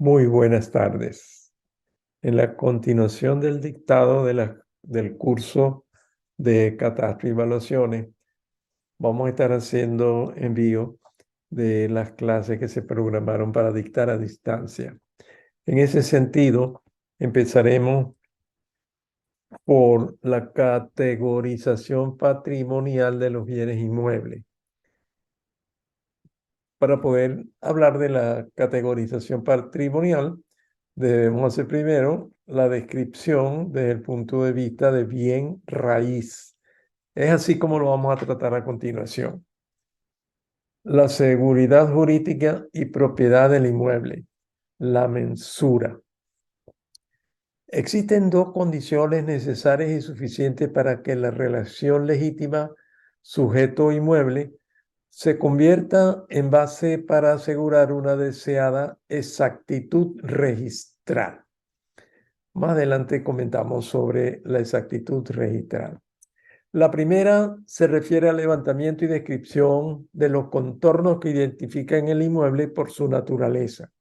Muy buenas tardes. En la continuación del dictado del curso de Catastro y Evaluaciones, vamos a estar haciendo envío de las clases que se programaron para dictar a distancia. En ese sentido, empezaremos por la categorización patrimonial de los bienes inmuebles. Para poder hablar de la categorización patrimonial, debemos hacer primero la descripción desde el punto de vista de bien raíz. Es así como lo vamos a tratar a continuación. La seguridad jurídica y propiedad del inmueble. La mensura. Existen dos condiciones necesarias y suficientes para que la relación legítima sujeto-inmueble se convierta en base para asegurar una deseada exactitud registral. Más adelante comentamos sobre la exactitud registral. La primera se refiere al levantamiento y descripción de los contornos que identifican el inmueble por su naturaleza.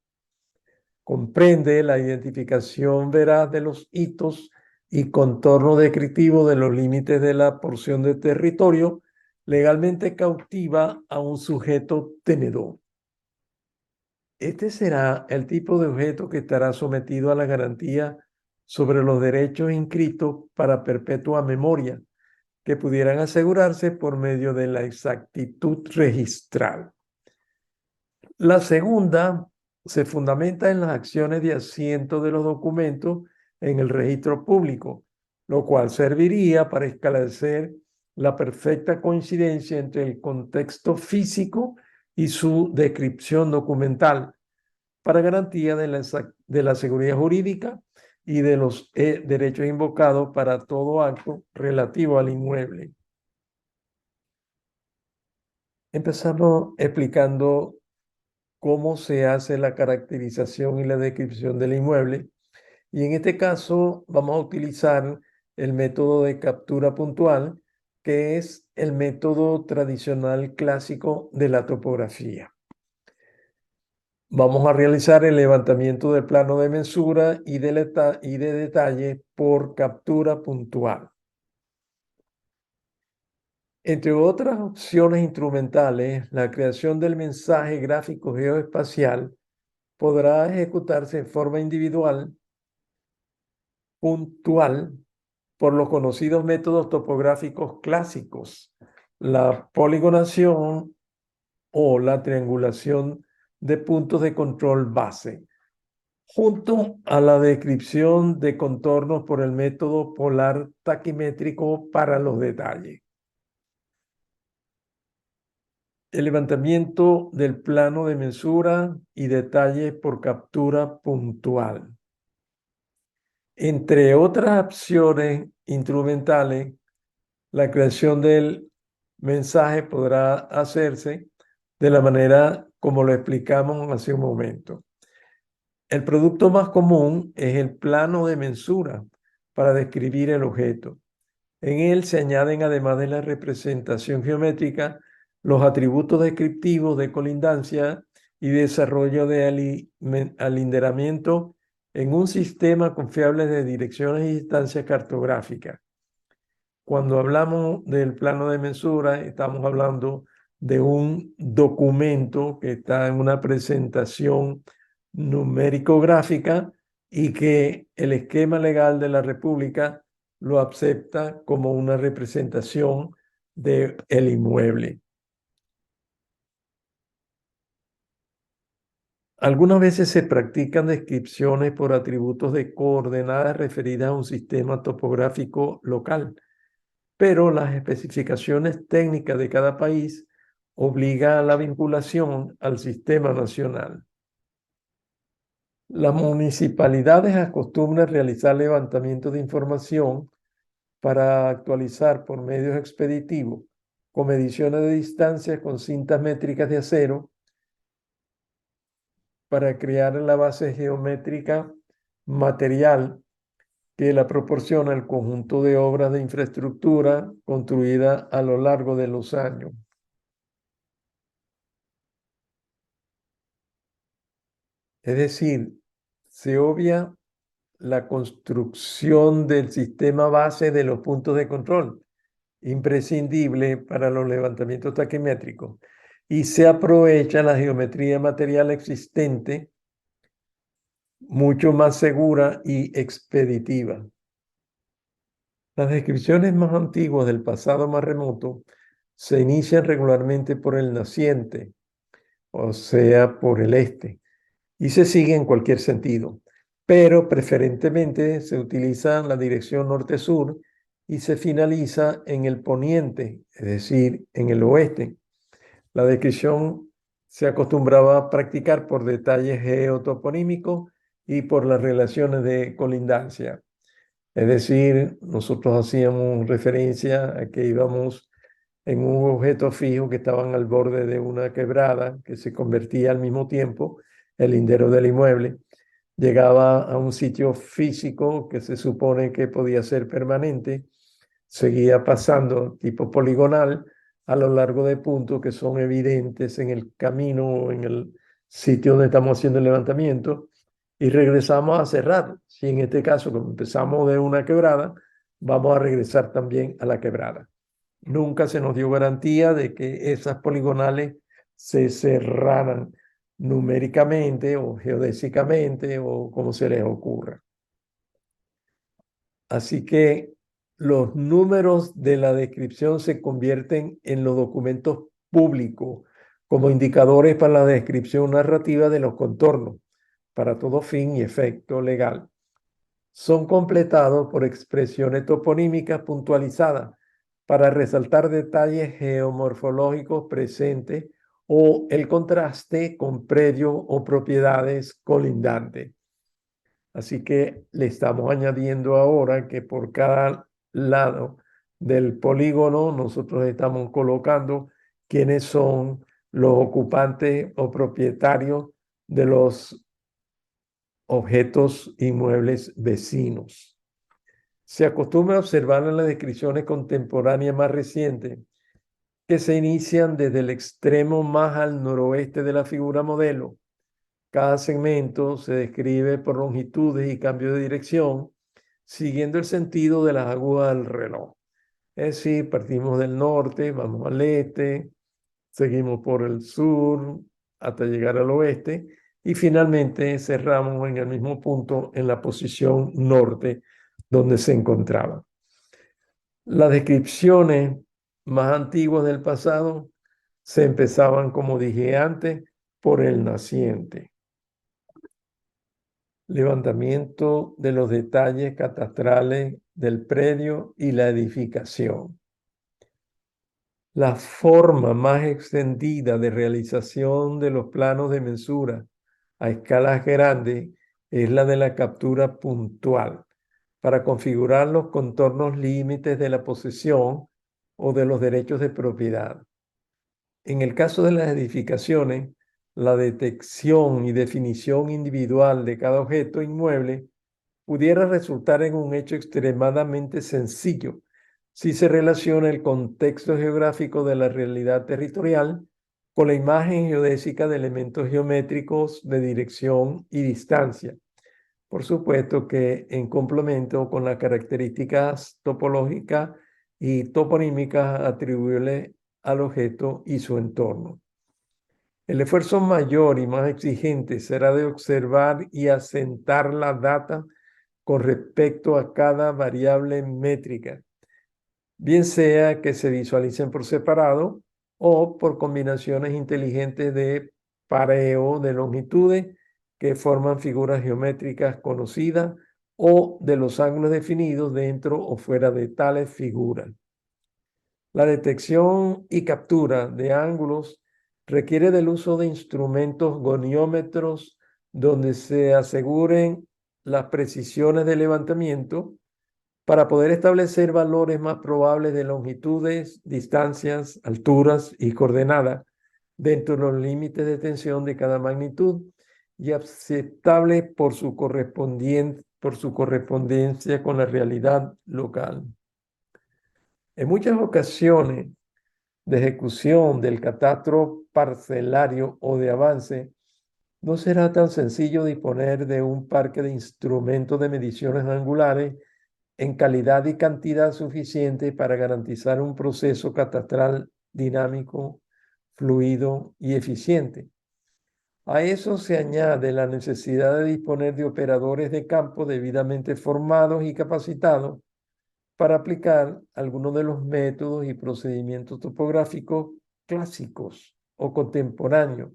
Comprende la identificación veraz de los hitos y contorno descriptivo de los límites de la porción de territorio legalmente cautiva a un sujeto tenedor. Este será el tipo de objeto que estará sometido a la garantía sobre los derechos inscritos para perpetua memoria, que pudieran asegurarse por medio de la exactitud registral. La segunda se fundamenta en las acciones de asiento de los documentos en el registro público, lo cual serviría para esclarecer la perfecta coincidencia entre el contexto físico y su descripción documental, para garantía de la seguridad jurídica y de los derechos invocados para todo acto relativo al inmueble. Empezamos explicando cómo se hace la caracterización y la descripción del inmueble. Y en este caso vamos a utilizar el método de captura puntual, que es el método tradicional clásico de la topografía. Vamos a realizar el levantamiento del plano de mensura y de detalle por captura puntual. Entre otras opciones instrumentales, la creación del mensaje gráfico geoespacial podrá ejecutarse en forma individual, puntual, por los conocidos métodos topográficos clásicos, la poligonación o la triangulación de puntos de control base, junto a la descripción de contornos por el método polar taquimétrico para los detalles. El levantamiento del plano de mensura y detalle por captura puntual. Entre otras opciones instrumentales, la creación del mensaje podrá hacerse de la manera como lo explicamos hace un momento. El producto más común es el plano de mensura para describir el objeto. En él se añaden, además de la representación geométrica, los atributos descriptivos de colindancia y desarrollo de alinderamiento en un sistema confiable de direcciones y distancias cartográficas. Cuando hablamos del plano de mensura, estamos hablando de un documento que está en una presentación numérico-gráfica y que el esquema legal de la República lo acepta como una representación del inmueble. Algunas veces se practican descripciones por atributos de coordenadas referidas a un sistema topográfico local, pero las especificaciones técnicas de cada país obligan a la vinculación al sistema nacional. Las municipalidades acostumbran realizar levantamientos de información para actualizar por medios expeditivos, con mediciones de distancia con cintas métricas de acero, para crear la base geométrica material que la proporciona el conjunto de obras de infraestructura construida a lo largo de los años. Es decir, se obvia la construcción del sistema base de los puntos de control, imprescindible para los levantamientos taquimétricos, y se aprovecha la geometría material existente, mucho más segura y expeditiva. Las descripciones más antiguas del pasado más remoto se inician regularmente por el naciente, o sea, por el este, y se sigue en cualquier sentido, pero preferentemente se utiliza la dirección norte-sur y se finaliza en el poniente, es decir, en el oeste. La descripción se acostumbraba a practicar por detalles geotoponímicos y por las relaciones de colindancia. Es decir, nosotros hacíamos referencia a que íbamos en un objeto fijo que estaban al borde de una quebrada que se convertía al mismo tiempo el lindero del inmueble. Llegaba a un sitio físico que se supone que podía ser permanente, seguía pasando tipo poligonal a lo largo de puntos que son evidentes en el camino o en el sitio donde estamos haciendo el levantamiento y regresamos a cerrar. Si en este caso, como empezamos de una quebrada, vamos a regresar también a la quebrada. Nunca se nos dio garantía de que esas poligonales se cerraran numéricamente o geodésicamente o como se les ocurra. Así que los números de la descripción se convierten en los documentos públicos como indicadores para la descripción narrativa de los contornos, para todo fin y efecto legal. Son completados por expresiones toponímicas puntualizadas para resaltar detalles geomorfológicos presentes o el contraste con predios o propiedades colindantes. Así que le estamos añadiendo ahora que por cada lado del polígono nosotros estamos colocando quiénes son los ocupantes o propietarios de los objetos inmuebles vecinos. Se acostumbra a observar en las descripciones contemporáneas más recientes que se inician desde el extremo más al noroeste de la figura modelo. Cada segmento se describe por longitudes y cambio de dirección, siguiendo el sentido de las agujas del reloj. Es decir, partimos del norte, vamos al este, seguimos por el sur hasta llegar al oeste y finalmente cerramos en el mismo punto en la posición norte donde se encontraba. Las descripciones más antiguas del pasado se empezaban, como dije antes, por el naciente. Levantamiento de los detalles catastrales del predio y la edificación. La forma más extendida de realización de los planos de mensura a escalas grandes es la de la captura puntual para configurar los contornos límites de la posesión o de los derechos de propiedad. En el caso de las edificaciones, la detección y definición individual de cada objeto inmueble pudiera resultar en un hecho extremadamente sencillo si se relaciona el contexto geográfico de la realidad territorial con la imagen geodésica de elementos geométricos de dirección y distancia. Por supuesto que en complemento con las características topológicas y toponímicas atribuibles al objeto y su entorno. El esfuerzo mayor y más exigente será de observar y asentar la data con respecto a cada variable métrica, bien sea que se visualicen por separado o por combinaciones inteligentes de pareo de longitudes que forman figuras geométricas conocidas o de los ángulos definidos dentro o fuera de tales figuras. La detección y captura de ángulos requiere del uso de instrumentos goniómetros donde se aseguren las precisiones de levantamiento para poder establecer valores más probables de longitudes, distancias, alturas y coordenadas dentro de los límites de tensión de cada magnitud y aceptable por su correspondencia con la realidad local. En muchas ocasiones de ejecución del catastro parcelario o de avance, no será tan sencillo disponer de un parque de instrumentos de mediciones angulares en calidad y cantidad suficiente para garantizar un proceso catastral dinámico, fluido y eficiente. A eso se añade la necesidad de disponer de operadores de campo debidamente formados y capacitados para aplicar algunos de los métodos y procedimientos topográficos clásicos o contemporáneos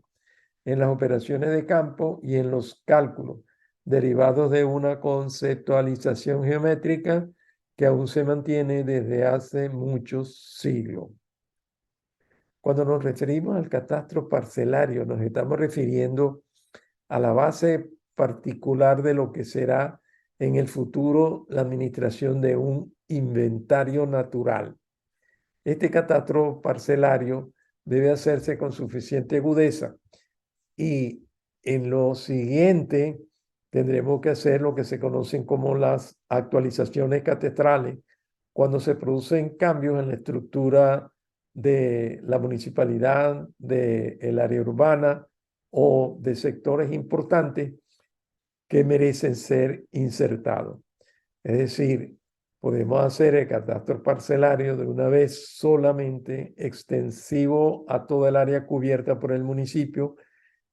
en las operaciones de campo y en los cálculos derivados de una conceptualización geométrica que aún se mantiene desde hace muchos siglos. Cuando nos referimos al catastro parcelario, nos estamos refiriendo a la base particular de lo que será en el futuro la administración de un inventario natural. Este catastro parcelario debe hacerse con suficiente agudeza y en lo siguiente tendremos que hacer lo que se conocen como las actualizaciones catastrales, cuando se producen cambios en la estructura de la municipalidad, del área urbana o de sectores importantes que merecen ser insertados. Es decir, podemos hacer el catastro parcelario de una vez solamente extensivo a toda el área cubierta por el municipio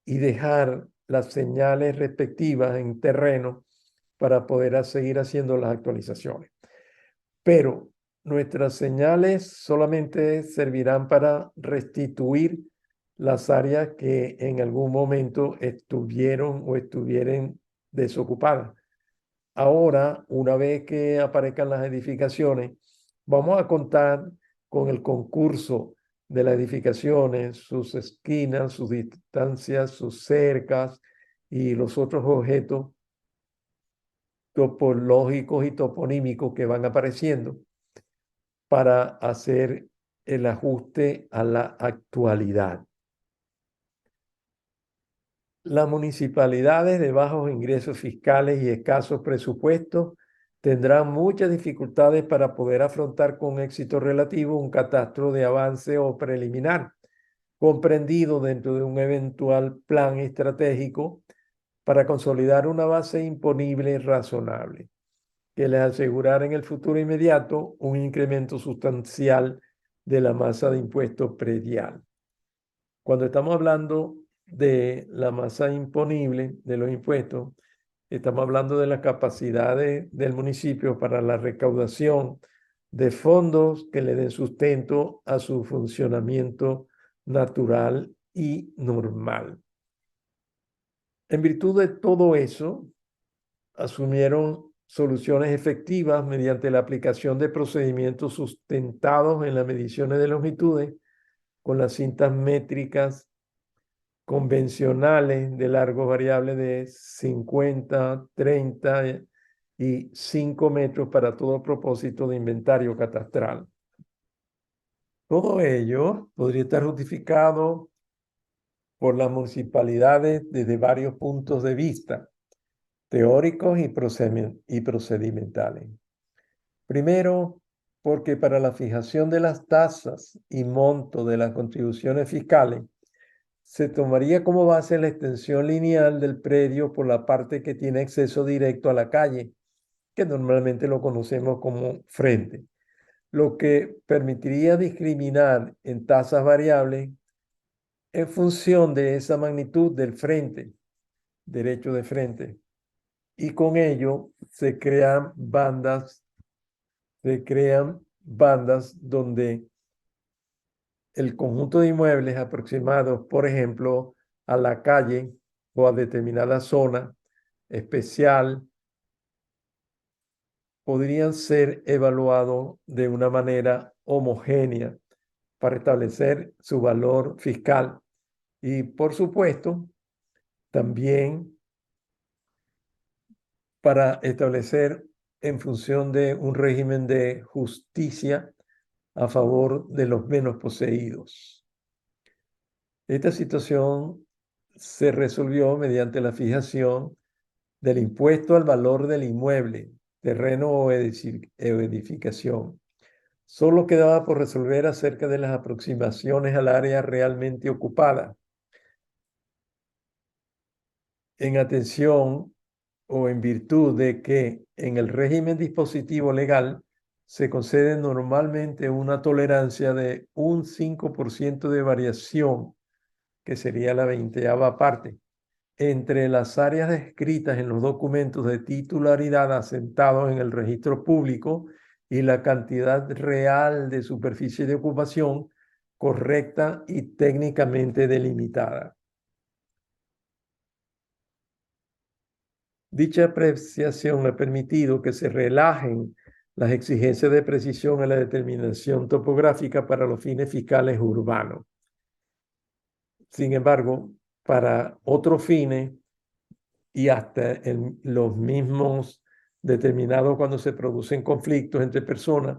y dejar las señales respectivas en terreno para poder seguir haciendo las actualizaciones. Pero nuestras señales solamente servirán para restituir las áreas que en algún momento estuvieron o estuvieran desocupadas. Ahora, una vez que aparezcan las edificaciones, vamos a contar con el concurso de las edificaciones, sus esquinas, sus distancias, sus cercas y los otros objetos topológicos y toponímicos que van apareciendo para hacer el ajuste a la actualidad. Las municipalidades de bajos ingresos fiscales y escasos presupuestos tendrán muchas dificultades para poder afrontar con éxito relativo un catastro de avance o preliminar, comprendido dentro de un eventual plan estratégico para consolidar una base imponible razonable, que les asegurara en el futuro inmediato un incremento sustancial de la masa de impuestos predial. Cuando estamos hablando de la masa imponible de los impuestos, estamos hablando de las capacidades del municipio para la recaudación de fondos que le den sustento a su funcionamiento natural y normal. En virtud de todo eso, asumieron soluciones efectivas mediante la aplicación de procedimientos sustentados en las mediciones de longitudes con las cintas métricas convencionales de largos variables de 50, 30 y 5 metros para todo propósito de inventario catastral. Todo ello podría estar justificado por las municipalidades desde varios puntos de vista, teóricos y procedimentales. Primero, porque para la fijación de las tasas y monto de las contribuciones fiscales, se tomaría como base la extensión lineal del predio por la parte que tiene acceso directo a la calle, que normalmente lo conocemos como frente, lo que permitiría discriminar en tasas variables en función de esa magnitud del frente, derecho de frente. Y con ello se crean bandas donde el conjunto de inmuebles aproximados, por ejemplo, a la calle o a determinada zona especial, podrían ser evaluados de una manera homogénea para establecer su valor fiscal. Y, por supuesto, también para establecer en función de un régimen de justicia a favor de los menos poseídos. Esta situación se resolvió mediante la fijación del impuesto al valor del inmueble, terreno o edificación. Solo quedaba por resolver acerca de las aproximaciones al área realmente ocupada. en atención o en virtud de que en el régimen dispositivo legal se concede normalmente una tolerancia de un 5% de variación, que sería la 20ª parte, entre las áreas descritas en los documentos de titularidad asentados en el registro público y la cantidad real de superficie de ocupación correcta y técnicamente delimitada. Dicha apreciación ha permitido que se relajen las exigencias de precisión en la determinación topográfica para los fines fiscales urbanos. Sin embargo, para otros fines y hasta los mismos determinados cuando se producen conflictos entre personas,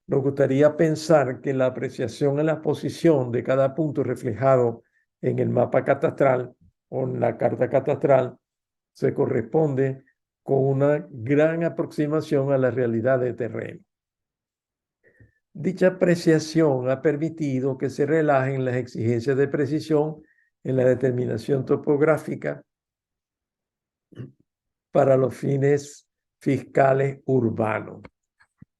nos gustaría pensar que la apreciación en la posición de cada punto reflejado en el mapa catastral o en la carta catastral se corresponde con una gran aproximación a la realidad de terreno. Dicha apreciación ha permitido que se relajen las exigencias de precisión en la determinación topográfica para los fines fiscales urbanos,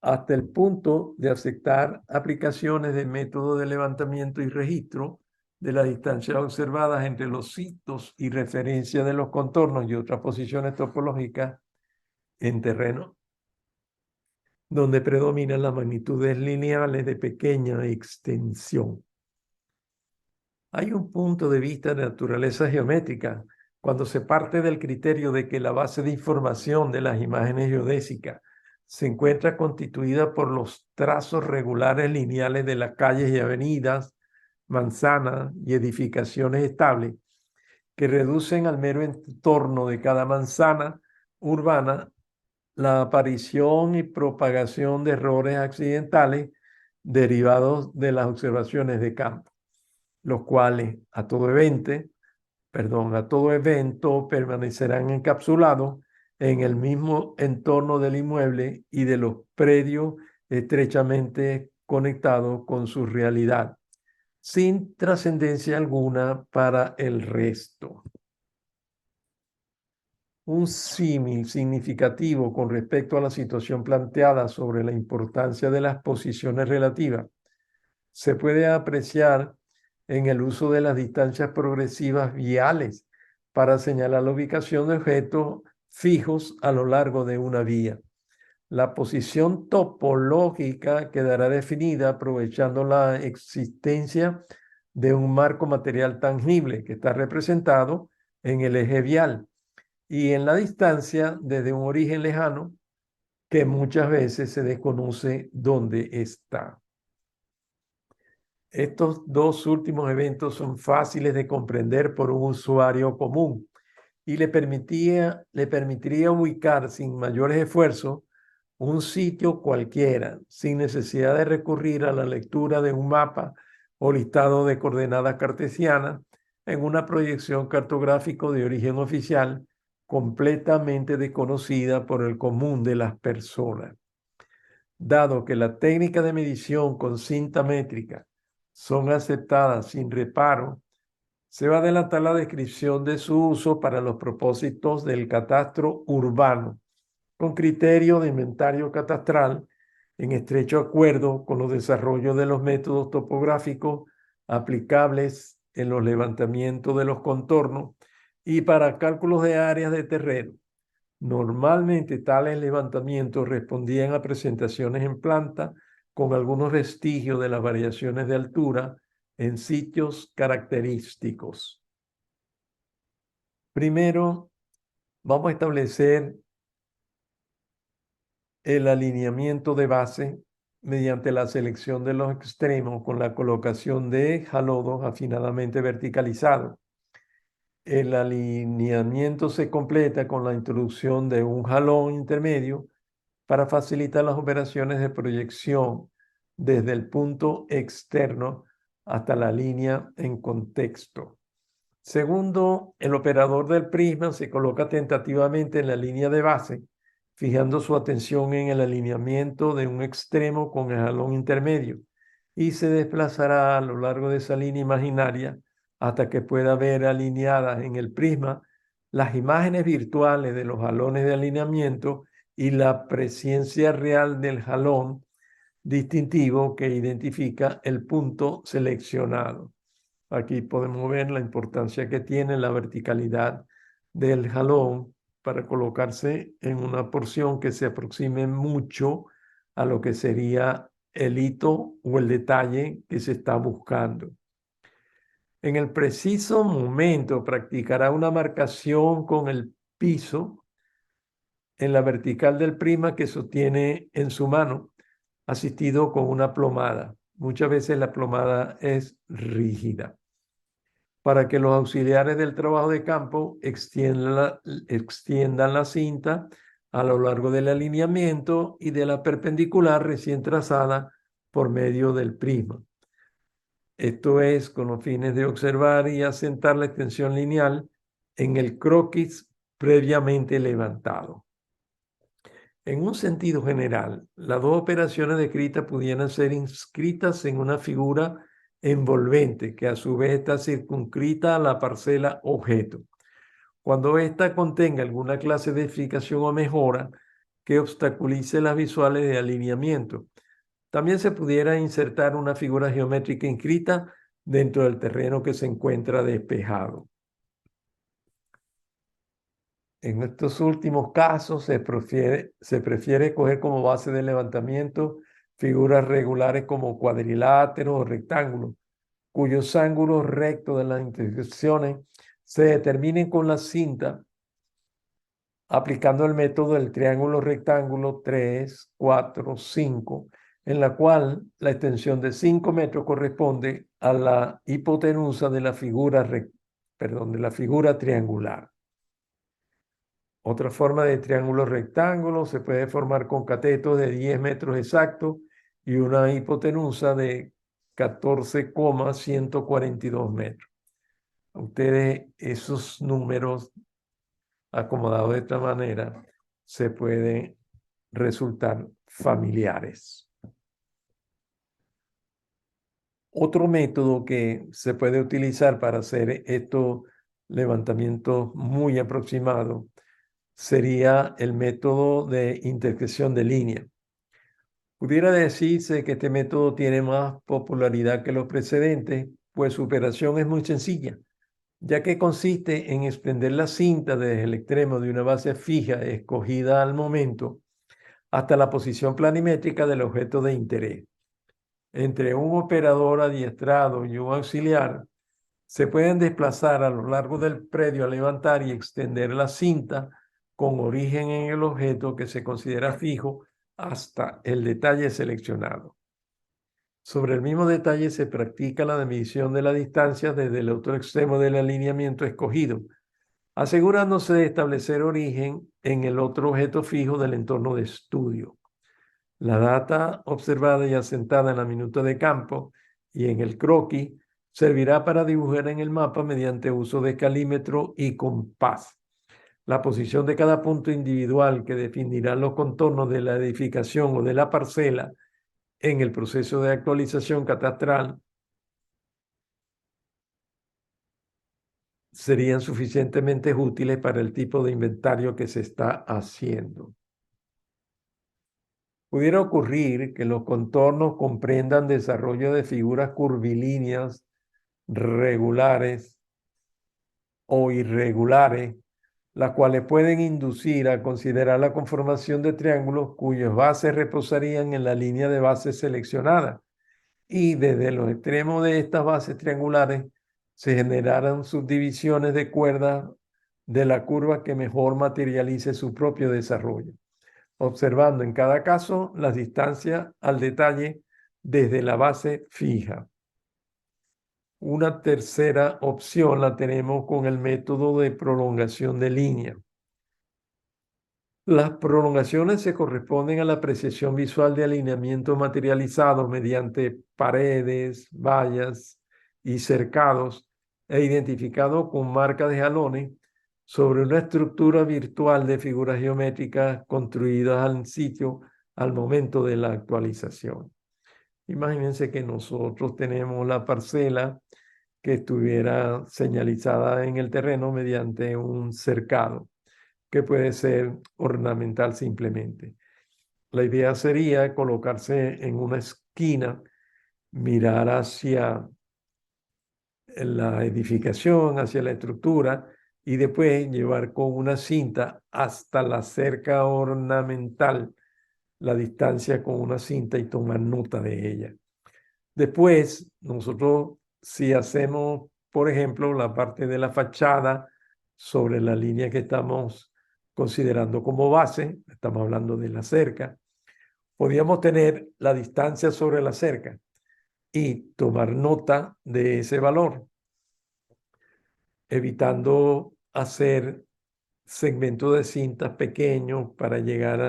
hasta el punto de aceptar aplicaciones de método de levantamiento y registro de las distancias observadas entre los sitios y referencia de los contornos y otras posiciones topológicas en terreno donde predominan las magnitudes lineales de pequeña extensión. Hay un punto de vista de naturaleza geométrica cuando se parte del criterio de que la base de información de las imágenes geodésicas se encuentra constituida por los trazos regulares lineales de las calles y avenidas, manzanas y edificaciones estables, que reducen al mero entorno de cada manzana urbana la aparición y propagación de errores accidentales derivados de las observaciones de campo, los cuales a todo evento permanecerán encapsulados en el mismo entorno del inmueble y de los predios estrechamente conectados con su realidad, sin trascendencia alguna para el resto. Un símil significativo con respecto a la situación planteada sobre la importancia de las posiciones relativas se puede apreciar en el uso de las distancias progresivas viales para señalar la ubicación de objetos fijos a lo largo de una vía. La posición topológica quedará definida aprovechando la existencia de un marco material tangible que está representado en el eje vial y en la distancia desde un origen lejano que muchas veces se desconoce dónde está. Estos dos últimos eventos son fáciles de comprender por un usuario común y le permitiría ubicar sin mayores esfuerzos un sitio cualquiera, sin necesidad de recurrir a la lectura de un mapa o listado de coordenadas cartesianas en una proyección cartográfica de origen oficial completamente desconocida por el común de las personas. Dado que la técnica de medición con cinta métrica son aceptadas sin reparo, se va a adelantar la descripción de su uso para los propósitos del catastro urbano, con criterio de inventario catastral en estrecho acuerdo con los desarrollos de los métodos topográficos aplicables en los levantamientos de los contornos y para cálculos de áreas de terreno. Normalmente tales levantamientos respondían a presentaciones en planta con algunos vestigios de las variaciones de altura en sitios característicos. Primero, vamos a establecer el alineamiento de base mediante la selección de los extremos con la colocación de jalodos afinadamente verticalizados. El alineamiento se completa con la introducción de un jalón intermedio para facilitar las operaciones de proyección desde el punto externo hasta la línea en contexto. Segundo, el operador del prisma se coloca tentativamente en la línea de base, fijando su atención en el alineamiento de un extremo con el jalón intermedio y se desplazará a lo largo de esa línea imaginaria hasta que pueda ver alineadas en el prisma las imágenes virtuales de los jalones de alineamiento y la presencia real del jalón distintivo que identifica el punto seleccionado. Aquí podemos ver la importancia que tiene la verticalidad del jalón para colocarse en una porción que se aproxime mucho a lo que sería el hito o el detalle que se está buscando. En el preciso momento practicará una marcación con el piso en la vertical del prisma que sostiene en su mano, asistido con una plomada. Muchas veces la plomada es rígida, para que los auxiliares del trabajo de campo extiendan la cinta a lo largo del alineamiento y de la perpendicular recién trazada por medio del prisma. Esto es con los fines de observar y asentar la extensión lineal en el croquis previamente levantado. En un sentido general, las dos operaciones descritas pudieran ser inscritas en una figura envolvente que a su vez está circunscrita a la parcela objeto. Cuando ésta contenga alguna clase de edificación o mejora que obstaculice las visuales de alineamiento, también se pudiera insertar una figura geométrica inscrita dentro del terreno que se encuentra despejado. En estos últimos casos se prefiere coger como base de levantamiento figuras regulares como cuadriláteros o rectángulos, cuyos ángulos rectos de las intersecciones se determinen con la cinta aplicando el método del triángulo rectángulo 3, 4, 5, en la cual la extensión de 5 metros corresponde a la hipotenusa de la figura, de la figura triangular. Otra forma de triángulo rectángulo se puede formar con catetos de 10 metros exactos y una hipotenusa de 14,142 metros. A ustedes esos números acomodados de esta manera se pueden resultar familiares. Otro método que se puede utilizar para hacer estos levantamientos muy aproximados sería el método de intersección de línea. Pudiera decirse que este método tiene más popularidad que los precedentes, pues su operación es muy sencilla, ya que consiste en extender la cinta desde el extremo de una base fija escogida al momento hasta la posición planimétrica del objeto de interés. Entre un operador adiestrado y un auxiliar, se pueden desplazar a lo largo del predio a levantar y extender la cinta con origen en el objeto que se considera fijo hasta el detalle seleccionado. Sobre el mismo detalle se practica la medición de la distancia desde el otro extremo del alineamiento escogido, asegurándose de establecer origen en el otro objeto fijo del entorno de estudio. La data observada y asentada en la minuta de campo y en el croquis servirá para dibujar en el mapa mediante uso de calímetro y compás la posición de cada punto individual que definirá los contornos de la edificación o de la parcela en el proceso de actualización catastral. Serían suficientemente útiles para el tipo de inventario que se está haciendo. Pudiera ocurrir que los contornos comprendan desarrollo de figuras curvilíneas regulares o irregulares, las cuales pueden inducir a considerar la conformación de triángulos cuyas bases reposarían en la línea de base seleccionada y desde los extremos de estas bases triangulares se generaran subdivisiones de cuerdas de la curva que mejor materialice su propio desarrollo, observando en cada caso las distancias al detalle desde la base fija. Una tercera opción la tenemos con el método de prolongación de línea. Las prolongaciones se corresponden a la apreciación visual de alineamientos materializados mediante paredes, vallas y cercados e identificados con marcas de jalones sobre una estructura virtual de figuras geométricas construidas al sitio al momento de la actualización. Imagínense que nosotros tenemos la parcela que estuviera señalizada en el terreno mediante un cercado, que puede ser ornamental simplemente. La idea sería colocarse en una esquina, mirar hacia la edificación, hacia la estructura, y después llevar con una cinta hasta la cerca ornamental, la distancia con una cinta y tomar nota de ella. Después, nosotros si hacemos, por ejemplo, la parte de la fachada sobre la línea que estamos considerando como base, estamos hablando de la cerca, podríamos tener la distancia sobre la cerca y tomar nota de ese valor, evitando hacer segmentos de cintas pequeños para llegar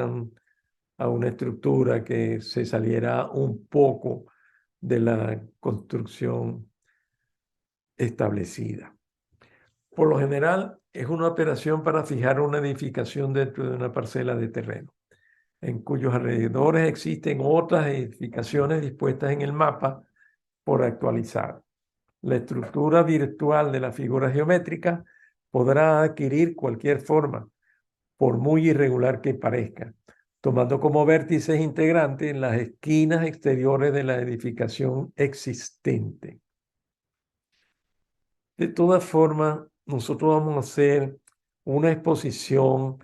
a una estructura que se saliera un poco de la construcción establecida. Por lo general, es una operación para fijar una edificación dentro de una parcela de terreno, en cuyos alrededores existen otras edificaciones dispuestas en el mapa por actualizar. La estructura virtual de la figura geométrica podrá adquirir cualquier forma, por muy irregular que parezca, tomando como vértices integrantes las esquinas exteriores de la edificación existente. De todas formas, nosotros vamos a hacer una exposición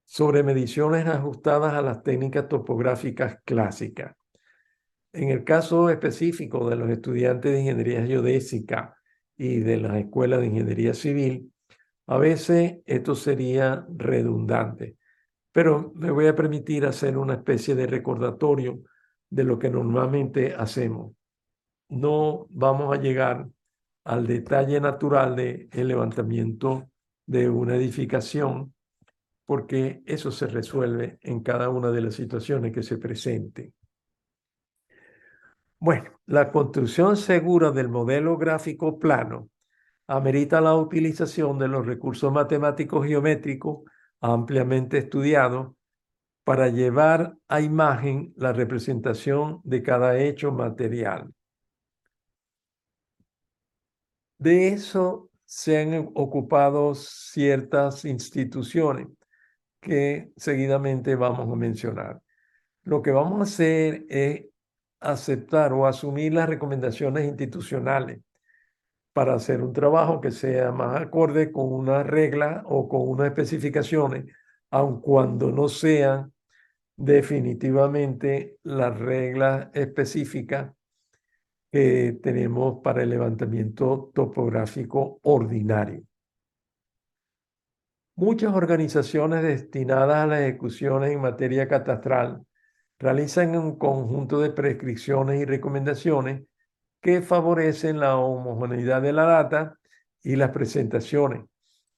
sobre mediciones ajustadas a las técnicas topográficas clásicas. En el caso específico de los estudiantes de ingeniería geodésica y de las escuelas de ingeniería civil, a veces esto sería redundante, pero me voy a permitir hacer una especie de recordatorio de lo que normalmente hacemos. No vamos a llegar al detalle natural del levantamiento de una edificación, porque eso se resuelve en cada una de las situaciones que se presenten. Bueno, la construcción segura del modelo gráfico plano amerita la utilización de los recursos matemáticos geométricos ampliamente estudiados para llevar a imagen la representación de cada hecho material. De eso se han ocupado ciertas instituciones que seguidamente vamos a mencionar. Lo que vamos a hacer es aceptar o asumir las recomendaciones institucionales para hacer un trabajo que sea más acorde con una regla o con unas especificaciones, aun cuando no sean definitivamente las reglas específicas que tenemos para el levantamiento topográfico ordinario. Muchas organizaciones destinadas a las ejecuciones en materia catastral realizan un conjunto de prescripciones y recomendaciones que favorecen la homogeneidad de la data y las presentaciones,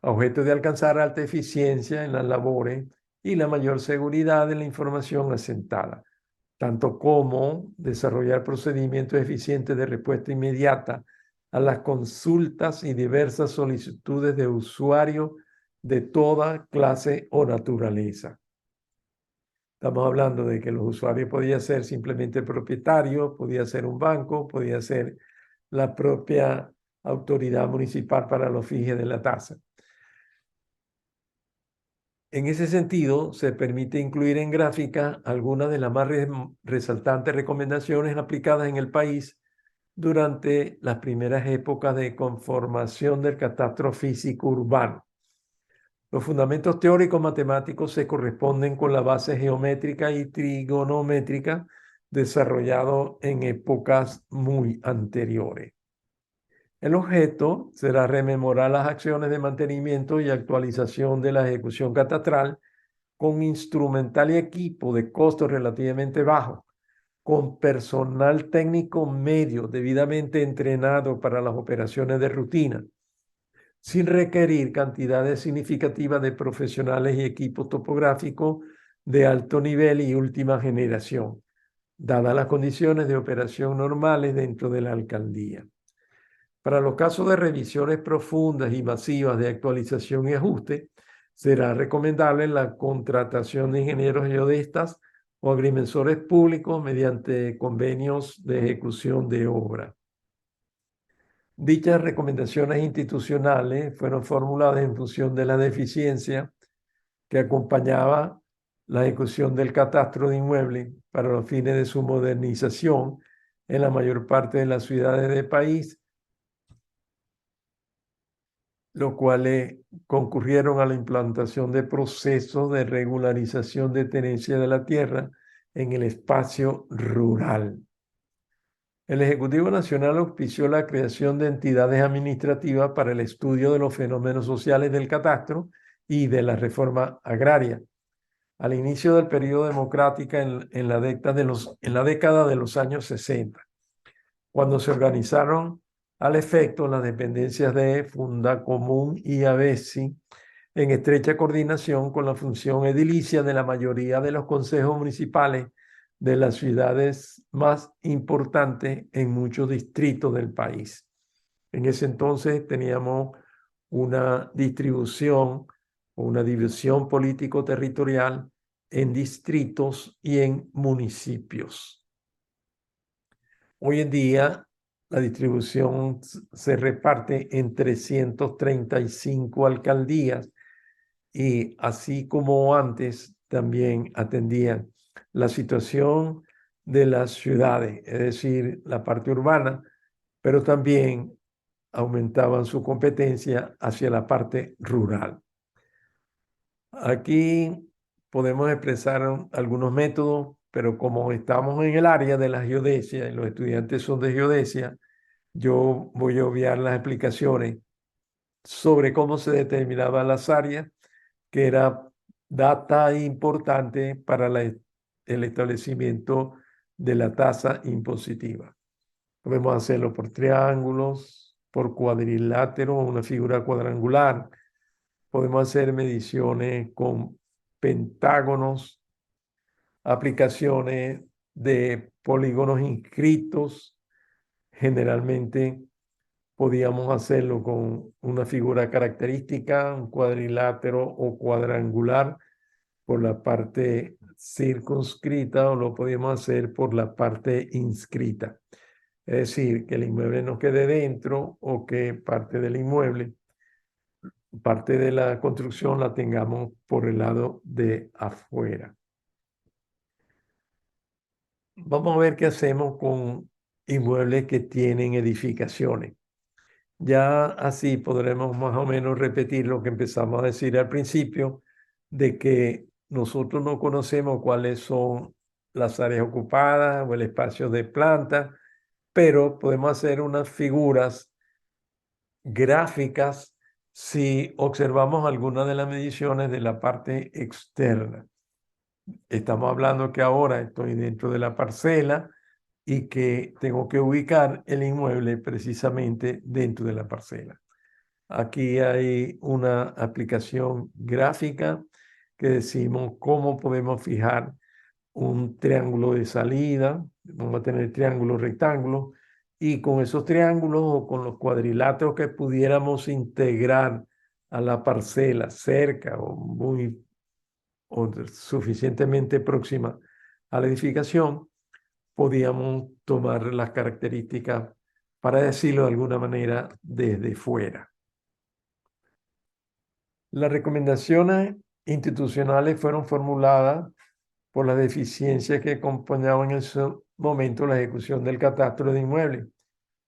a objeto de alcanzar alta eficiencia en las labores y la mayor seguridad de la información asentada, tanto como desarrollar procedimientos eficientes de respuesta inmediata a las consultas y diversas solicitudes de usuarios de toda clase o naturaleza. Estamos hablando de que los usuarios podían ser simplemente propietarios, podía ser un banco, podía ser la propia autoridad municipal para los fijes de la tasa. En ese sentido, se permite incluir en gráfica algunas de las más resaltantes recomendaciones aplicadas en el país durante las primeras épocas de conformación del catastro físico urbano. Los fundamentos teóricos matemáticos se corresponden con la base geométrica y trigonométrica desarrollado en épocas muy anteriores. El objeto será rememorar las acciones de mantenimiento y actualización de la ejecución catastral con instrumental y equipo de costo relativamente bajo, con personal técnico medio debidamente entrenado para las operaciones de rutina, sin requerir cantidades significativas de profesionales y equipos topográficos de alto nivel y última generación, dadas las condiciones de operación normales dentro de la alcaldía. Para los casos de revisiones profundas y masivas de actualización y ajuste, será recomendable la contratación de ingenieros geodestas o agrimensores públicos mediante convenios de ejecución de obra. Dichas recomendaciones institucionales fueron formuladas en función de la deficiencia que acompañaba la ejecución del catastro de inmuebles para los fines de su modernización en la mayor parte de las ciudades del país, los cuales concurrieron a la implantación de procesos de regularización de tenencia de la tierra en el espacio rural. El Ejecutivo Nacional auspició la creación de entidades administrativas para el estudio de los fenómenos sociales del catastro y de la reforma agraria. Al inicio del periodo democrático en la década de los años 60, cuando se organizaron al efecto las dependencias de Fundacomún y ABESI en estrecha coordinación con la función edilicia de la mayoría de los consejos municipales de las ciudades más importantes en muchos distritos del país. En ese entonces teníamos una distribución o una división político-territorial en distritos y en municipios. Hoy en día la distribución se reparte en 335 alcaldías y así como antes también atendían la situación de las ciudades, es decir, la parte urbana, pero también aumentaban su competencia hacia la parte rural. Aquí podemos expresar algunos métodos, pero como estamos en el área de la geodesia y los estudiantes son de geodesia, yo voy a obviar las explicaciones sobre cómo se determinaban las áreas, que era data importante para el establecimiento de la tasa impositiva. Podemos hacerlo por triángulos, por cuadrilátero, una figura cuadrangular. Podemos hacer mediciones con pentágonos, aplicaciones de polígonos inscritos. Generalmente podíamos hacerlo con una figura característica, un cuadrilátero o cuadrangular por la parte circunscrita o lo podíamos hacer por la parte inscrita. Es decir, que el inmueble no quede dentro o que parte del inmueble, parte de la construcción la tengamos por el lado de afuera. Vamos a ver qué hacemos con inmuebles que tienen edificaciones. Ya así podremos más o menos repetir lo que empezamos a decir al principio, de que nosotros no conocemos cuáles son las áreas ocupadas o el espacio de planta, pero podemos hacer unas figuras gráficas si observamos algunas de las mediciones de la parte externa. Estamos hablando que ahora estoy dentro de la parcela y que tengo que ubicar el inmueble precisamente dentro de la parcela. Aquí hay una aplicación gráfica que decimos cómo podemos fijar un triángulo de salida. Vamos a tener triángulos, rectángulos, y con esos triángulos o con los cuadriláteros que pudiéramos integrar a la parcela cerca o suficientemente próxima a la edificación, podíamos tomar las características, para decirlo de alguna manera, desde fuera. Las recomendaciones institucionales fueron formuladas por las deficiencias que acompañaban en ese momento la ejecución del catastro de inmuebles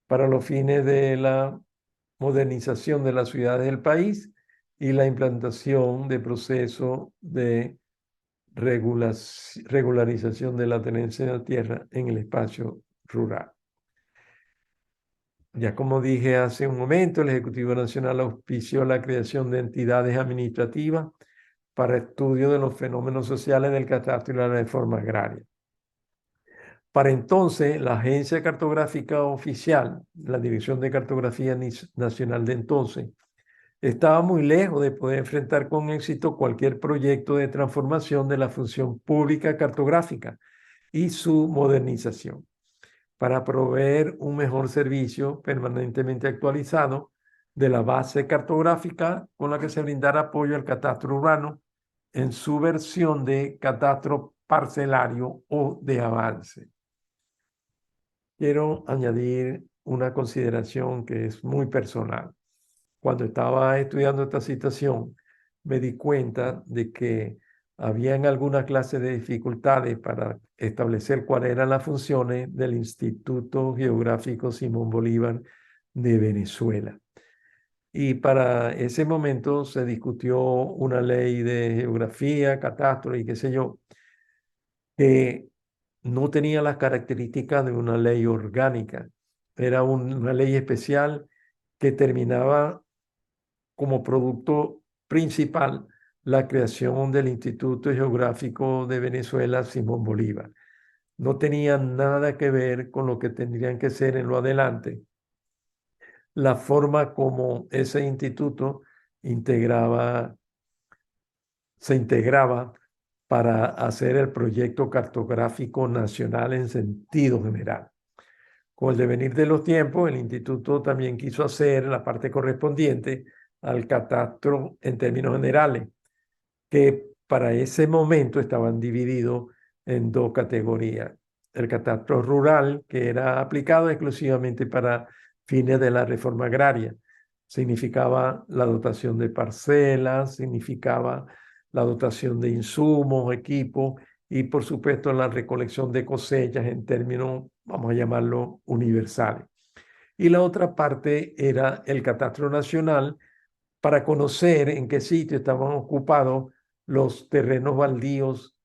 para los fines de la modernización de las ciudades del país y la implantación de procesos de regularización de la tenencia de la tierra en el espacio rural. Ya como dije hace un momento, el Ejecutivo Nacional auspició la creación de entidades administrativas para estudio de los fenómenos sociales del catastro y la reforma agraria. Para entonces, la Agencia Cartográfica Oficial, la Dirección de Cartografía Nacional de entonces, estaba muy lejos de poder enfrentar con éxito cualquier proyecto de transformación de la función pública cartográfica y su modernización, para proveer un mejor servicio permanentemente actualizado de la base cartográfica con la que se brindara apoyo al catastro urbano en su versión de catastro parcelario o de avance. Quiero añadir una consideración que es muy personal. Cuando estaba estudiando esta situación, me di cuenta de que habían algunas clases de dificultades para establecer cuáles eran las funciones del Instituto Geográfico Simón Bolívar de Venezuela. Y para ese momento se discutió una ley de geografía, catastro y qué sé yo, que no tenía las características de una ley orgánica. Era una ley especial que terminaba como producto principal la creación del Instituto Geográfico de Venezuela Simón Bolívar. No tenía nada que ver con lo que tendrían que ser en lo adelante la forma como ese instituto integraba, se integraba para hacer el proyecto cartográfico nacional en sentido general. Con el devenir de los tiempos, el instituto también quiso hacer la parte correspondiente al catastro en términos generales, que para ese momento estaban divididos en dos categorías. El catastro rural, que era aplicado exclusivamente para fines de la reforma agraria, significaba la dotación de parcelas, significaba la dotación de insumos, equipos y por supuesto la recolección de cosechas en términos, vamos a llamarlo, universales. Y la otra parte era el catastro nacional para conocer en qué sitio estaban ocupados los terrenos baldíos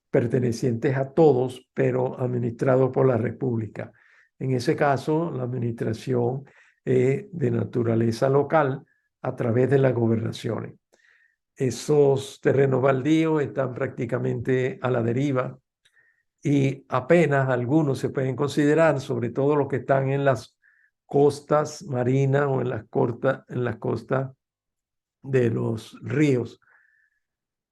pertenecientes a todos, pero administrados por la República. En ese caso, la administración de naturaleza local a través de las gobernaciones. Esos terrenos baldíos están prácticamente a la deriva y apenas algunos se pueden considerar, sobre todo los que están en las costas marinas o en las costas de los ríos,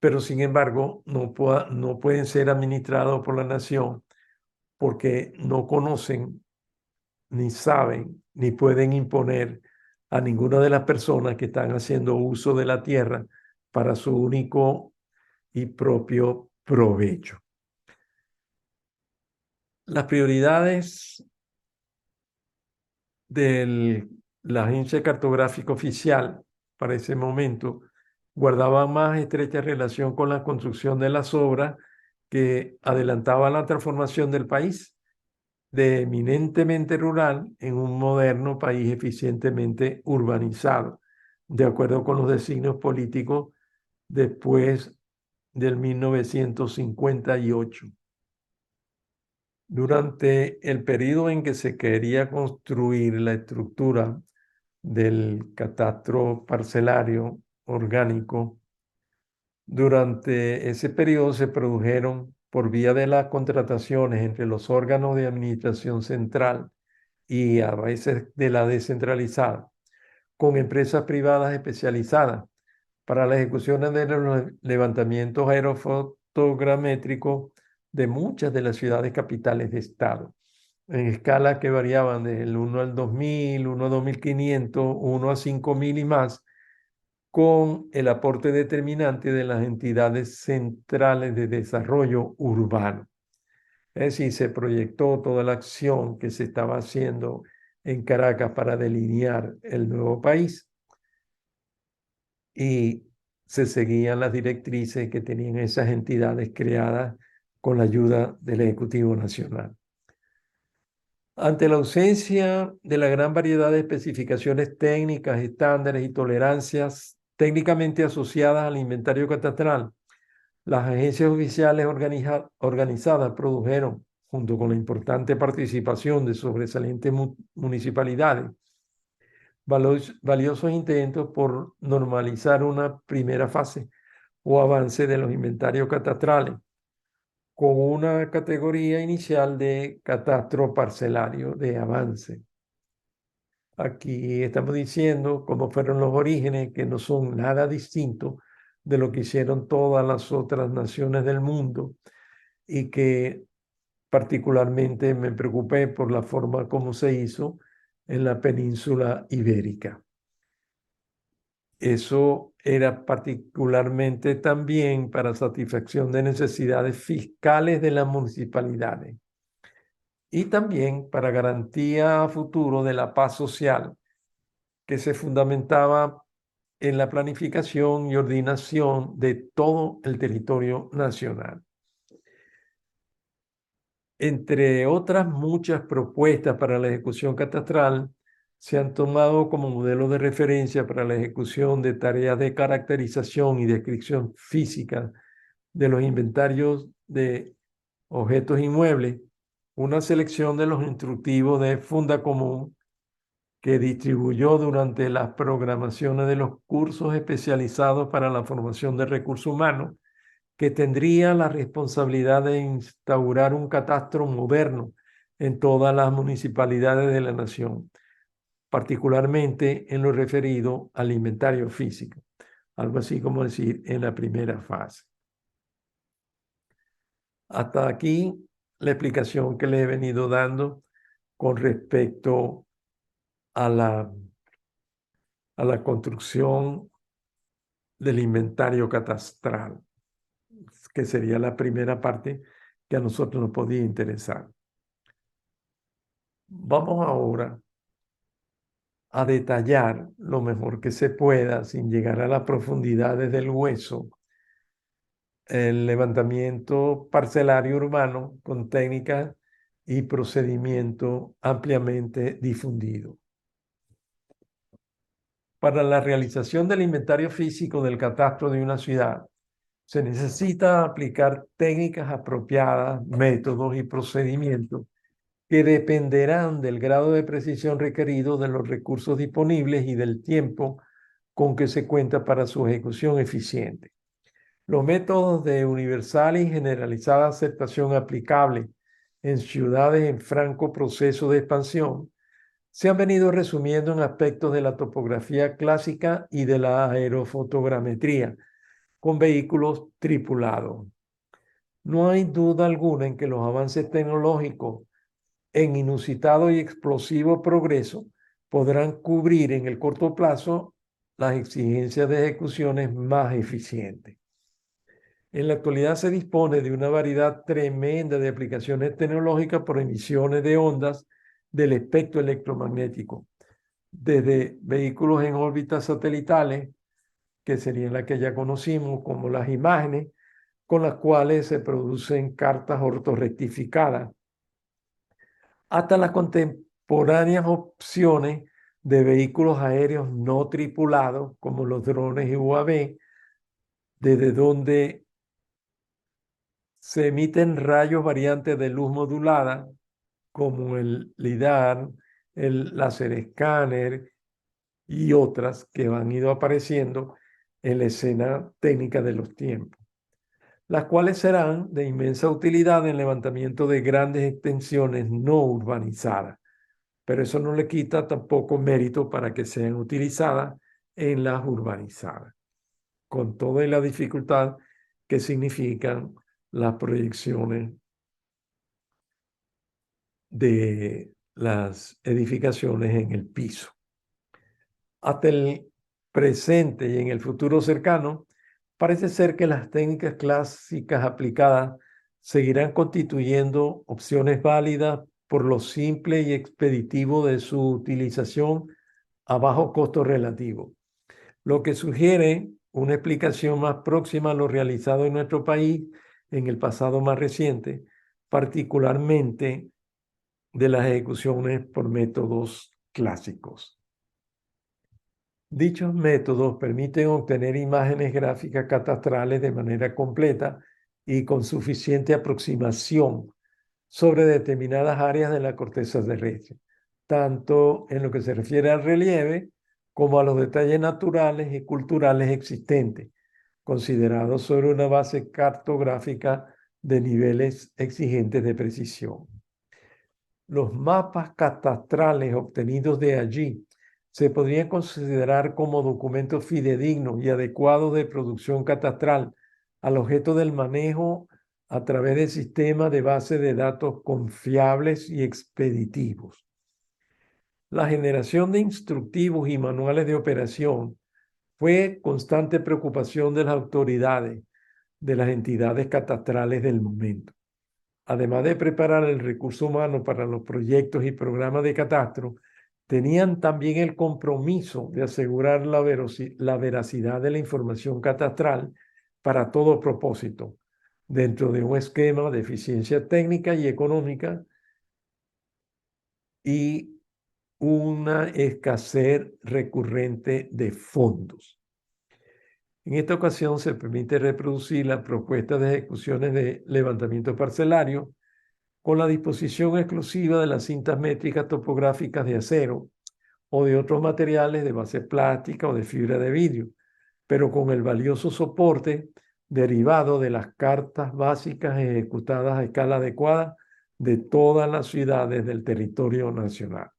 pero sin embargo no pueden ser administrados por la nación porque no conocen, ni saben, ni pueden imponer a ninguna de las personas que están haciendo uso de la tierra para su único y propio provecho. Las prioridades de la Agencia Cartográfica Oficial para ese momento guardaban más estrecha relación con la construcción de las obras que adelantaban la transformación del país de eminentemente rural en un moderno país eficientemente urbanizado, de acuerdo con los designios políticos después del 1958. Durante el periodo en que se quería construir la estructura del catastro parcelario orgánico, durante ese periodo se produjeron por vía de las contrataciones entre los órganos de administración central y a veces de la descentralizada, con empresas privadas especializadas para la ejecución de los levantamientos aerofotogramétricos de muchas de las ciudades capitales de estado, en escalas que variaban del 1 al 2000, 1 a 2500, 1 a 5000 y más, con el aporte determinante de las entidades centrales de desarrollo urbano. Es decir, se proyectó toda la acción que se estaba haciendo en Caracas para delinear el nuevo país y se seguían las directrices que tenían esas entidades creadas con la ayuda del Ejecutivo Nacional. Ante la ausencia de la gran variedad de especificaciones técnicas, estándares y tolerancias técnicamente asociadas al inventario catastral, las agencias oficiales organizadas produjeron, junto con la importante participación de sobresalientes municipalidades, valiosos intentos por normalizar una primera fase o avance de los inventarios catastrales, con una categoría inicial de catastro parcelario de avance. Aquí estamos diciendo cómo fueron los orígenes, que no son nada distintos de lo que hicieron todas las otras naciones del mundo y que particularmente me preocupé por la forma como se hizo en la península ibérica. Eso era particularmente también para satisfacción de necesidades fiscales de las municipalidades. y también para garantía a futuro de la paz social, que se fundamentaba en la planificación y ordenación de todo el territorio nacional. Entre otras muchas propuestas para la ejecución catastral, se han tomado como modelo de referencia para la ejecución de tareas de caracterización y descripción física de los inventarios de objetos inmuebles, una selección de los instructivos de Funda Común que distribuyó durante las programaciones de los cursos especializados para la formación de recursos humanos, que tendría la responsabilidad de instaurar un catastro moderno en todas las municipalidades de la nación, particularmente en lo referido al inventario físico, algo así como decir en la primera fase. Hasta aquí la explicación que le he venido dando con respecto a la construcción del inventario catastral, que sería la primera parte que a nosotros nos podía interesar. Vamos ahora a detallar lo mejor que se pueda, sin llegar a las profundidades del hueso, el levantamiento parcelario urbano con técnicas y procedimiento ampliamente difundido. Para la realización del inventario físico del catastro de una ciudad, se necesita aplicar técnicas apropiadas, métodos y procedimientos que dependerán del grado de precisión requerido, de los recursos disponibles y del tiempo con que se cuenta para su ejecución eficiente. Los métodos de universal y generalizada aceptación aplicable en ciudades en franco proceso de expansión se han venido resumiendo en aspectos de la topografía clásica y de la aerofotogrametría con vehículos tripulados. No hay duda alguna en que los avances tecnológicos en inusitado y explosivo progreso podrán cubrir en el corto plazo las exigencias de ejecuciones más eficientes. En la actualidad se dispone de una variedad tremenda de aplicaciones tecnológicas por emisiones de ondas del espectro electromagnético, desde vehículos en órbitas satelitales, que serían las que ya conocimos, como las imágenes, con las cuales se producen cartas ortorrectificadas, hasta las contemporáneas opciones de vehículos aéreos no tripulados, como los drones y UAV, desde donde se emiten rayos variantes de luz modulada, como el LIDAR, el láser escáner y otras que han ido apareciendo en la escena técnica de los tiempos, las cuales serán de inmensa utilidad en el levantamiento de grandes extensiones no urbanizadas, pero eso no le quita tampoco mérito para que sean utilizadas en las urbanizadas, con toda la dificultad que significan las proyecciones de las edificaciones en el piso. Hasta el presente y en el futuro cercano, parece ser que las técnicas clásicas aplicadas seguirán constituyendo opciones válidas por lo simple y expeditivo de su utilización a bajo costo relativo, lo que sugiere una explicación más próxima a lo realizado en nuestro país en el pasado más reciente, particularmente de las ejecuciones por métodos clásicos. Dichos métodos permiten obtener imágenes gráficas catastrales de manera completa y con suficiente aproximación sobre determinadas áreas de la corteza terrestre, tanto en lo que se refiere al relieve como a los detalles naturales y culturales existentes, considerados sobre una base cartográfica de niveles exigentes de precisión. Los mapas catastrales obtenidos de allí se podrían considerar como documentos fidedignos y adecuados de producción catastral al objeto del manejo a través de sistemas de base de datos confiables y expeditivos. La generación de instructivos y manuales de operación fue constante preocupación de las autoridades, de las entidades catastrales del momento. además de preparar el recurso humano para los proyectos y programas de catastro, tenían también el compromiso de asegurar la veracidad de la información catastral para todo propósito, dentro de un esquema de eficiencia técnica y económica y una escasez recurrente de fondos. En esta ocasión se permite reproducir las propuestas de ejecuciones de levantamiento parcelario con la disposición exclusiva de las cintas métricas topográficas de acero o de otros materiales de base plástica o de fibra de vidrio, pero con el valioso soporte derivado de las cartas básicas ejecutadas a escala adecuada de todas las ciudades del territorio nacional.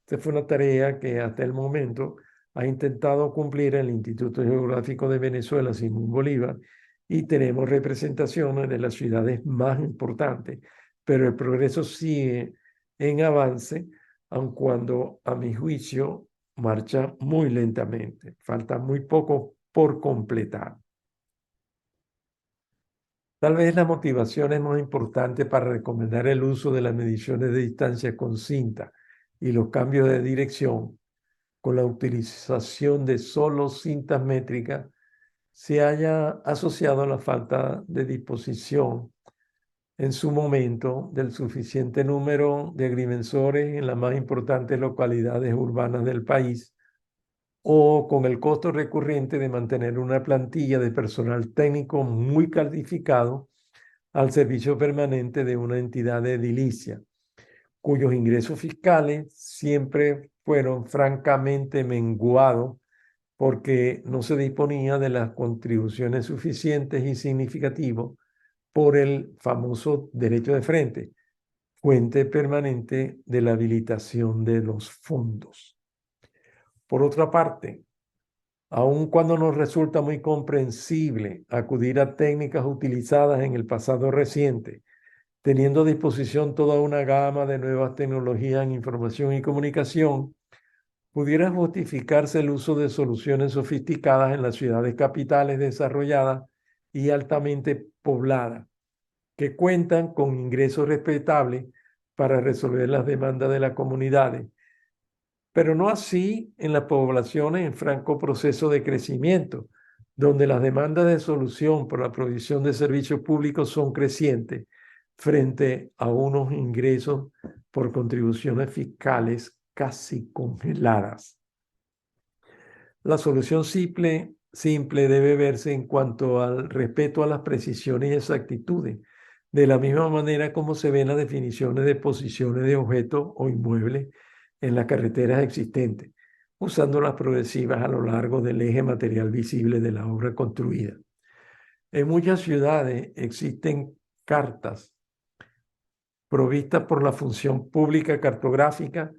Esta fue una tarea que hasta el momento ha intentado cumplir el Instituto Geográfico de Venezuela, Simón Bolívar, y tenemos representaciones de las ciudades más importantes, pero el progreso sigue en avance, aun cuando a mi juicio marcha muy lentamente. Falta muy poco por completar. Tal vez la motivación es más importante para recomendar el uso de las mediciones de distancia con cinta y los cambios de dirección con la utilización de solo cintas métricas se haya asociado a la falta de disposición en su momento del suficiente número de agrimensores en las más importantes localidades urbanas del país o con el costo recurrente de mantener una plantilla de personal técnico muy calificado al servicio permanente de una entidad edilicia, cuyos ingresos fiscales siempre fueron francamente menguados porque no se disponía de las contribuciones suficientes y significativas por el famoso derecho de frente, fuente permanente de la habilitación de los fondos. Por otra parte, aun cuando nos resulta muy comprensible acudir a técnicas utilizadas en el pasado reciente, teniendo a disposición toda una gama de nuevas tecnologías en información y comunicación, pudiera justificarse el uso de soluciones sofisticadas en las ciudades capitales desarrolladas y altamente pobladas, que cuentan con ingresos respetables para resolver las demandas de las comunidades, pero no así en las poblaciones en franco proceso de crecimiento, donde las demandas de solución por la provisión de servicios públicos son crecientes frente a unos ingresos por contribuciones fiscales casi congeladas. La solución simple debe verse en cuanto al respeto a las precisiones y exactitudes, de la misma manera como se ven las definiciones de posiciones de objetos o inmuebles en las carreteras existentes, usando las progresivas a lo largo del eje material visible de la obra construida. En muchas ciudades existen cartas provistas por la función pública cartográfica,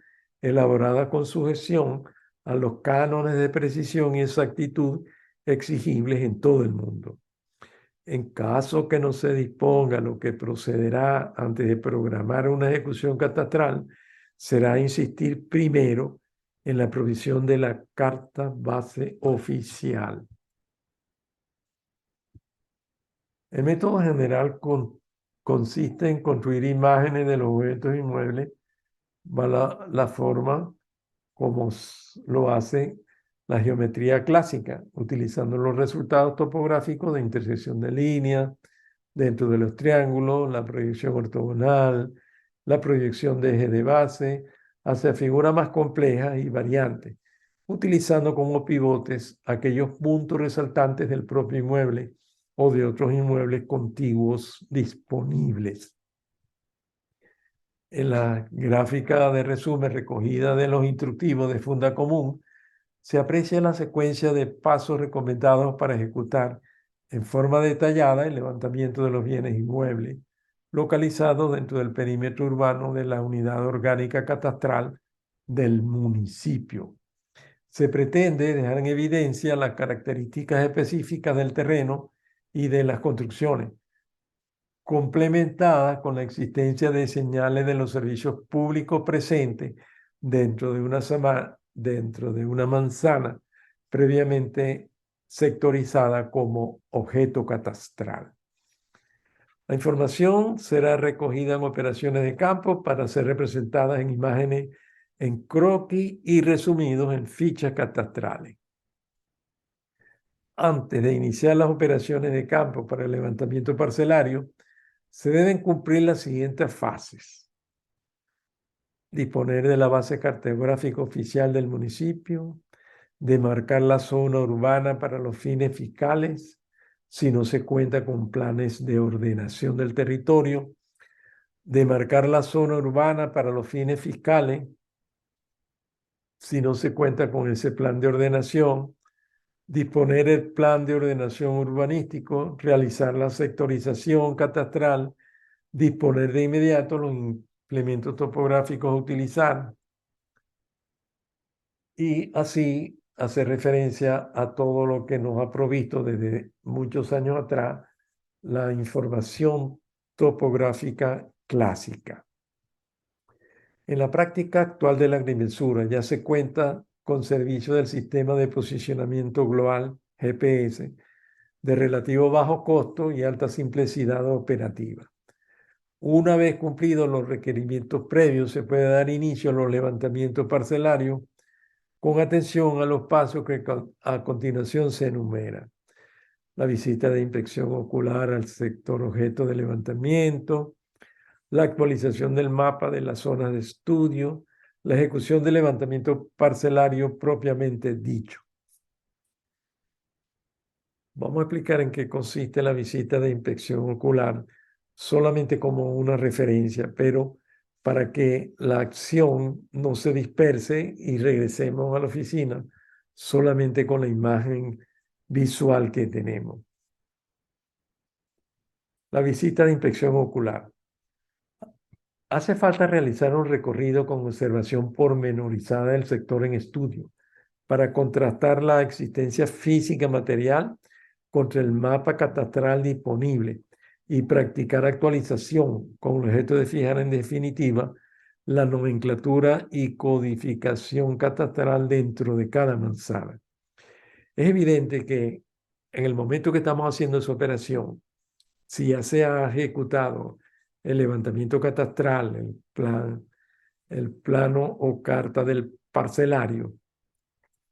elaborada con sujeción a los cánones de precisión y exactitud exigibles en todo el mundo. En caso que no se disponga lo que procederá antes de programar una ejecución catastral, será insistir primero en la provisión de la carta base oficial. El método general consiste en construir imágenes de los objetos inmuebles, va la forma como lo hace la geometría clásica, utilizando los resultados topográficos de intersección de líneas dentro de los triángulos, la proyección ortogonal, la proyección de eje de base, hacia figuras más complejas y variantes, utilizando como pivotes aquellos puntos resaltantes del propio inmueble o de otros inmuebles contiguos disponibles. En la gráfica de resumen recogida de los instructivos de Funda Común, se aprecia la secuencia de pasos recomendados para ejecutar en forma detallada el levantamiento de los bienes inmuebles localizados dentro del perímetro urbano de la unidad orgánica catastral del municipio. Se pretende dejar en evidencia las características específicas del terreno y de las construcciones, complementada con la existencia de señales de los servicios públicos presentes dentro de una manzana previamente sectorizada como objeto catastral. La información será recogida en operaciones de campo para ser representada en imágenes en croquis y resumidos en fichas catastrales. Antes de iniciar las operaciones de campo para el levantamiento parcelario, se deben cumplir las siguientes fases: disponer de la base cartográfica oficial del municipio, demarcar la zona urbana para los fines fiscales, si no se cuenta con planes de ordenación del territorio, demarcar la zona urbana para los fines fiscales, si no se cuenta con ese plan de ordenación, disponer el plan de ordenación urbanístico, realizar la sectorización catastral, disponer de inmediato los implementos topográficos a utilizar y así hacer referencia a todo lo que nos ha provisto desde muchos años atrás la información topográfica clásica. En la práctica actual de la agrimensura ya se cuenta con servicio del sistema de posicionamiento global GPS de relativo bajo costo y alta simplicidad operativa. Una vez cumplidos los requerimientos previos, se puede dar inicio a los levantamientos parcelarios con atención a los pasos que a continuación se enumeran: la visita de inspección ocular al sector objeto de levantamiento, la actualización del mapa de las zonas de estudio, la ejecución del levantamiento parcelario propiamente dicho. Vamos a explicar en qué consiste la visita de inspección ocular solamente como una referencia, pero para que la acción no se disperse y regresemos a la oficina solamente con la imagen visual que tenemos. La visita de inspección ocular. Hace falta realizar un recorrido con observación pormenorizada del sector en estudio para contrastar la existencia física material contra el mapa catastral disponible y practicar actualización con el objeto de fijar en definitiva la nomenclatura y codificación catastral dentro de cada manzana. Es evidente que en el momento que estamos haciendo esa operación, si ya se ha ejecutado el levantamiento catastral, el plano o carta del parcelario,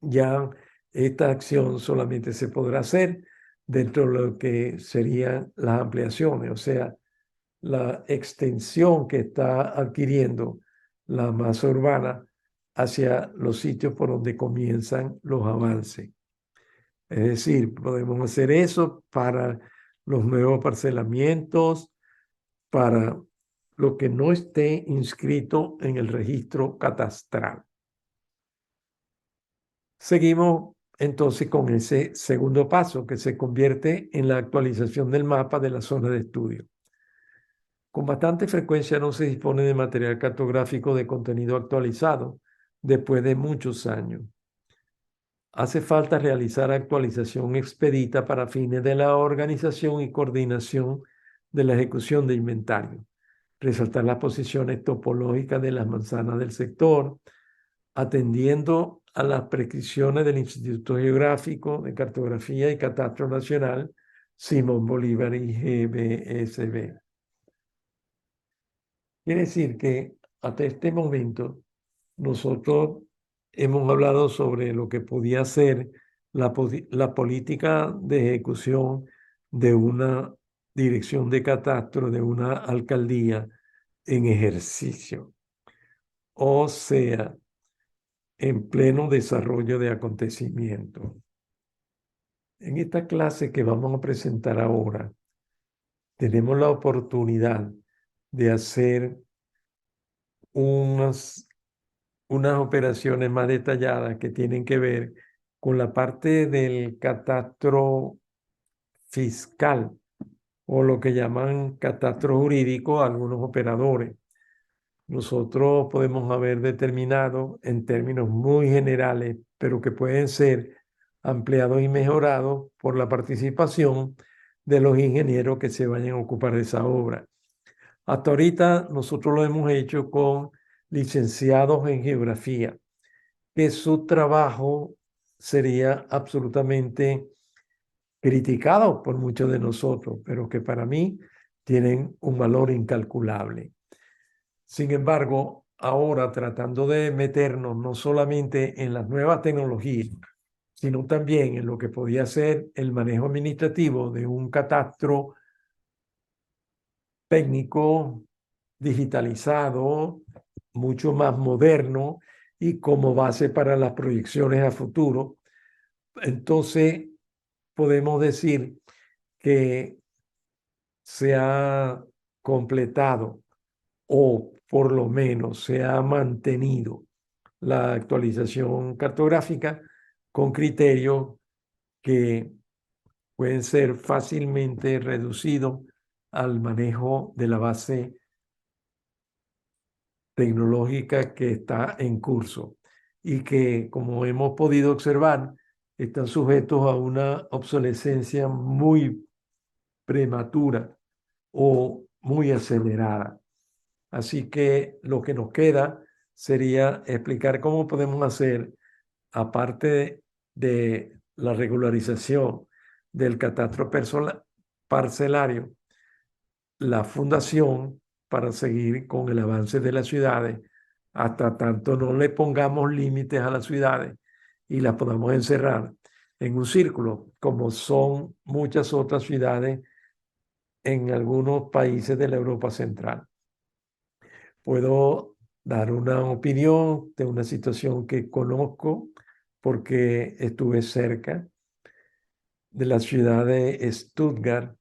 ya esta acción solamente se podrá hacer dentro de lo que serían las ampliaciones, o sea, la extensión que está adquiriendo la masa urbana hacia los sitios por donde comienzan los avances. Es decir, podemos hacer eso para los nuevos parcelamientos, para lo que no esté inscrito en el registro catastral. Seguimos entonces con ese segundo paso que se convierte en la actualización del mapa de la zona de estudio. Con bastante frecuencia no se dispone de material cartográfico de contenido actualizado después de muchos años. Hace falta realizar actualización expedita para fines de la organización y coordinación de la ejecución de inventario, resaltar las posiciones topológicas de las manzanas del sector, atendiendo a las prescripciones del Instituto Geográfico de Cartografía y Catastro Nacional, Simón Bolívar y GBSB. Quiere decir que hasta este momento nosotros hemos hablado sobre lo que podía ser la política de ejecución de una dirección de catastro, de una alcaldía en ejercicio. O sea, en pleno desarrollo de acontecimientos. En esta clase que vamos a presentar ahora, tenemos la oportunidad de hacer unas operaciones más detalladas que tienen que ver con la parte del catastro fiscal o lo que llaman catastro jurídico algunos operadores. Nosotros podemos haber determinado en términos muy generales, pero que pueden ser ampliados y mejorados por la participación de los ingenieros que se vayan a ocupar de esa obra. Hasta ahorita nosotros lo hemos hecho con licenciados en geografía, que su trabajo sería absolutamente criticado por muchos de nosotros, pero que para mí tienen un valor incalculable. Sin embargo, ahora tratando de meternos no solamente en las nuevas tecnologías, sino también en lo que podía ser el manejo administrativo de un catastro técnico, digitalizado, mucho más moderno y como base para las proyecciones a futuro. Entonces, podemos decir que se ha completado o por lo menos se ha mantenido la actualización cartográfica con criterios que pueden ser fácilmente reducidos al manejo de la base tecnológica que está en curso y que, como hemos podido observar, están sujetos a una obsolescencia muy prematura o muy acelerada. Así que lo que nos queda sería explicar cómo podemos hacer, aparte de la regularización del catastro parcelario, la fundación para seguir con el avance de las ciudades, hasta tanto no le pongamos límites a las ciudades y las podamos encerrar en un círculo, como son muchas otras ciudades en algunos países de la Europa Central. Puedo dar una opinión de una situación que conozco porque estuve cerca de la ciudad de Stuttgart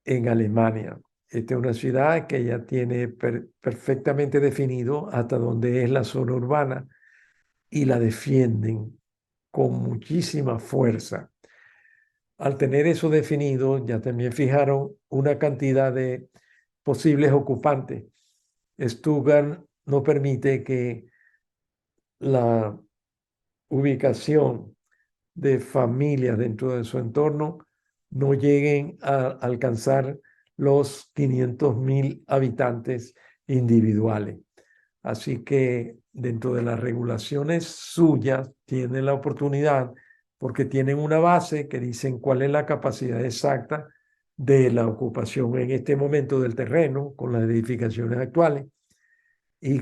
en Alemania. Esta es una ciudad que ya tiene perfectamente definido hasta dónde es la zona urbana y la defienden con muchísima fuerza. Al tener eso definido, ya también fijaron una cantidad de posibles ocupantes. Stuttgart no permite que la ubicación de familias dentro de su entorno no lleguen a alcanzar los 500.000 habitantes individuales. Así que dentro de las regulaciones suyas tienen la oportunidad, porque tienen una base que dicen cuál es la capacidad exacta de la ocupación en este momento del terreno con las edificaciones actuales y